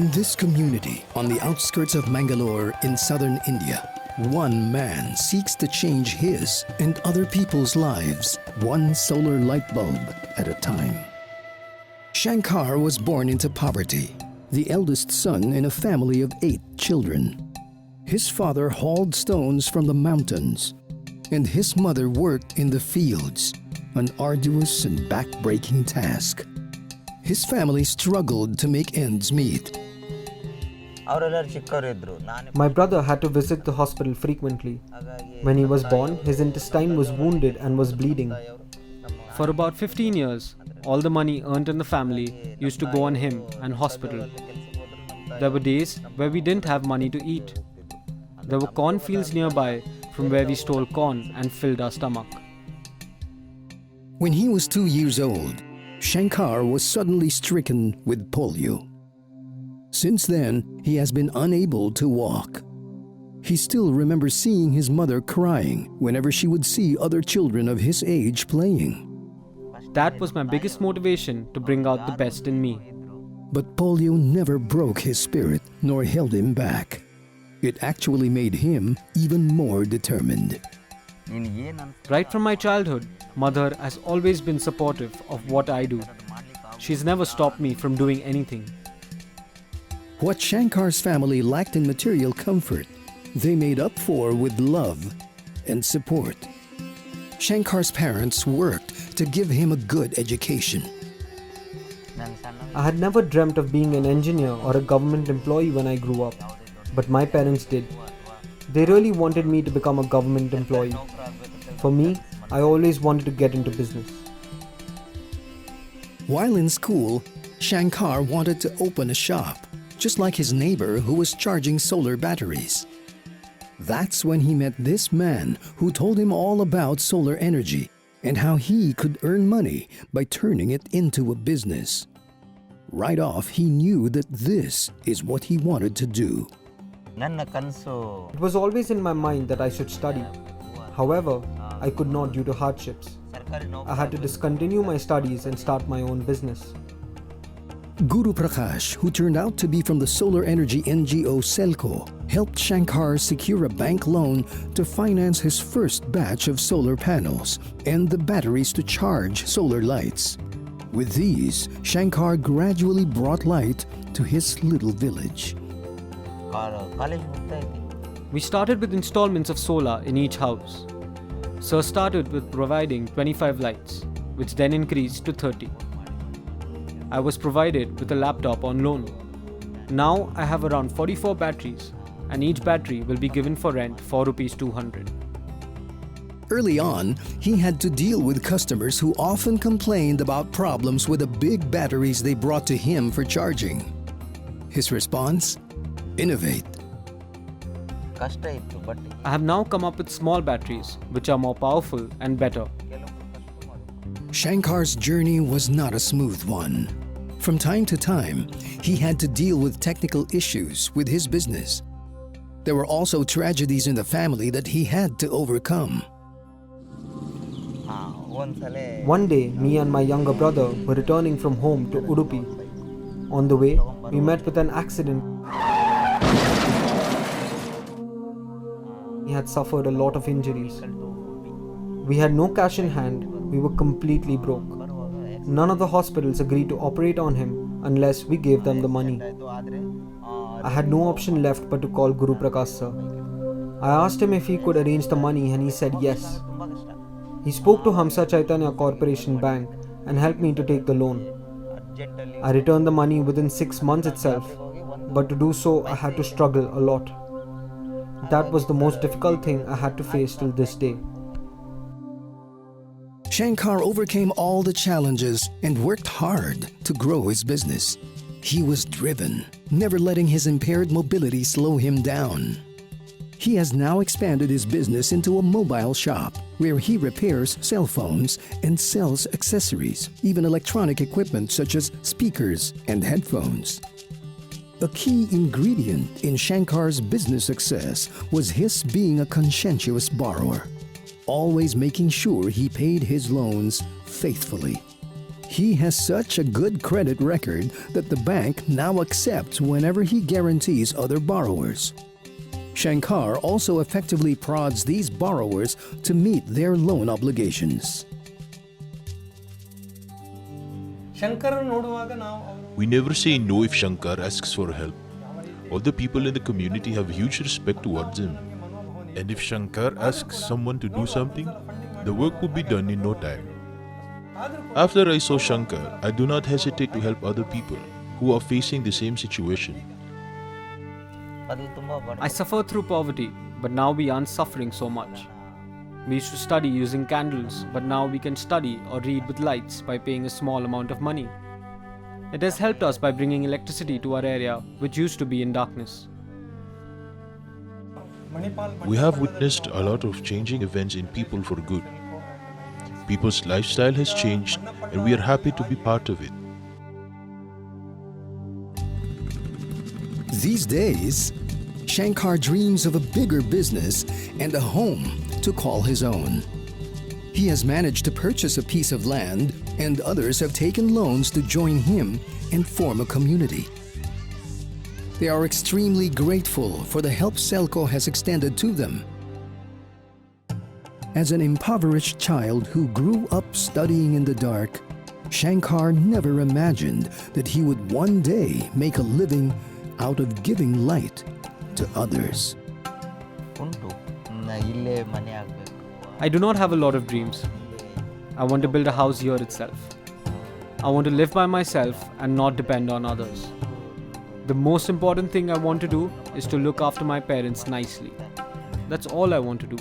In this community, on the outskirts of Mangalore in southern India, one man seeks to change his and other people's lives, one solar light bulb at a time. Shankar was born into poverty, the eldest son in a family of 8 children. His father hauled stones from the mountains, and his mother worked in the fields, an arduous and back-breaking task. His family struggled to make ends meet. My brother had to visit the hospital frequently. When he was born, his intestine was wounded and was bleeding. For about 15 years, all the money earned in the family used to go on him and hospital. There were days where we didn't have money to eat. There were cornfields nearby from where we stole corn and filled our stomach. When he was 2 years old, Shankar was suddenly stricken with polio. Since then, he has been unable to walk. He still remembers seeing his mother crying whenever she would see other children of his age playing. That was my biggest motivation to bring out the best in me. But polio never broke his spirit nor held him back. It actually made him even more determined. Right from my childhood, Mother has always been supportive of what I do. She's never stopped me from doing anything. What Shankar's family lacked in material comfort, they made up for with love and support. Shankar's parents worked to give him a good education. I had never dreamt of being an engineer or a government employee when I grew up, but my parents did. They really wanted me to become a government employee. For me, I always wanted to get into business. While in school, Shankar wanted to open a shop, just like his neighbor who was charging solar batteries. That's when he met this man who told him all about solar energy and how he could earn money by turning it into a business. Right off, he knew that this is what he wanted to do. It was always in my mind that I should study. However, I could not due to hardships. I had to discontinue my studies and start my own business. Guru Prakash, who turned out to be from the solar energy NGO Selco, helped Shankar secure a bank loan to finance his first batch of solar panels and the batteries to charge solar lights. With these, Shankar gradually brought light to his little village. We started with installments of solar in each house. Sir started with providing 25 lights, which then increased to 30. I was provided with a laptop on loan. Now I have around 44 batteries, and each battery will be given for rent for ₹200. Early on, he had to deal with customers who often complained about problems with the big batteries they brought to him for charging. His response? Innovate. I have now come up with small batteries, which are more powerful and better. Shankar's journey was not a smooth one. From time to time, he had to deal with technical issues with his business. There were also tragedies in the family that he had to overcome. One day, me and my younger brother were returning from home to Udupi. On the way, we met with an accident. He had suffered a lot of injuries. We had no cash in hand. We were completely broke. None of the hospitals agreed to operate on him unless we gave them the money. I had no option left but to call Guru Prakash sir. I asked him if he could arrange the money and he said yes. He spoke to Hamsa Chaitanya Corporation Bank and helped me to take the loan. I returned the money within 6 months itself, but to do so I had to struggle a lot. That was the most difficult thing I had to face till this day. Shankar overcame all the challenges and worked hard to grow his business. He was driven, never letting his impaired mobility slow him down. He has now expanded his business into a mobile shop where he repairs cell phones and sells accessories, even electronic equipment such as speakers and headphones. A key ingredient in Shankar's business success was his being a conscientious borrower, always making sure he paid his loans faithfully. He has such a good credit record that the bank now accepts whenever he guarantees other borrowers. Shankar also effectively prods these borrowers to meet their loan obligations. We never say no if Shankar asks for help. All the people in the community have huge respect towards him. And if Shankar asks someone to do something, the work will be done in no time. After I saw Shankar, I do not hesitate to help other people who are facing the same situation. I suffered through poverty, but now we aren't suffering so much. We used to study using candles, but now we can study or read with lights by paying a small amount of money. It has helped us by bringing electricity to our area, which used to be in darkness. We have witnessed a lot of changing events in people for good. People's lifestyle has changed and we are happy to be part of it. These days, Shankar dreams of a bigger business and a home to call his own. He has managed to purchase a piece of land, and others have taken loans to join him and form a community. They are extremely grateful for the help Selco has extended to them. As an impoverished child who grew up studying in the dark, Shankar never imagined that he would one day make a living out of giving light to others. I do not have a lot of dreams. I want to build a house here itself. I want to live by myself and not depend on others. The most important thing I want to do is to look after my parents nicely. That's all I want to do.